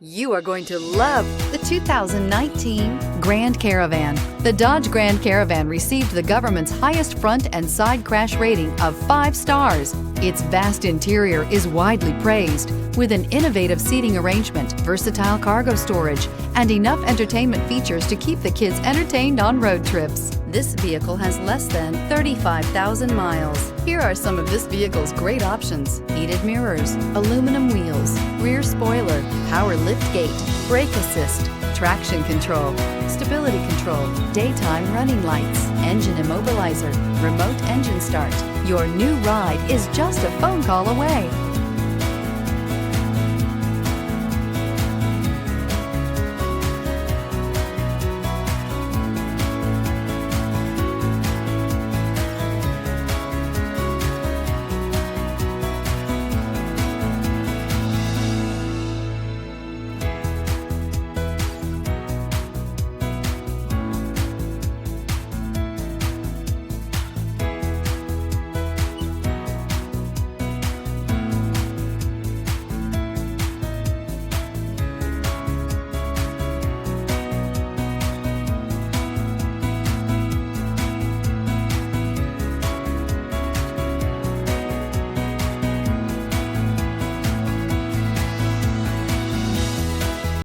You are going to love the 2019 Grand Caravan. The Dodge Grand Caravan received the government's highest front and side crash rating of 5 stars. Its vast interior is widely praised, with an innovative seating arrangement, versatile cargo storage, and enough entertainment features to keep the kids entertained on road trips. This vehicle has less than 35,000 miles. Here are some of this vehicle's great options: heated mirrors, aluminum wheels, rear spoiler, power lift gate, brake assist, traction control, stability control, daytime running lights, engine immobilizer, remote engine start. Your new ride is just a phone call away.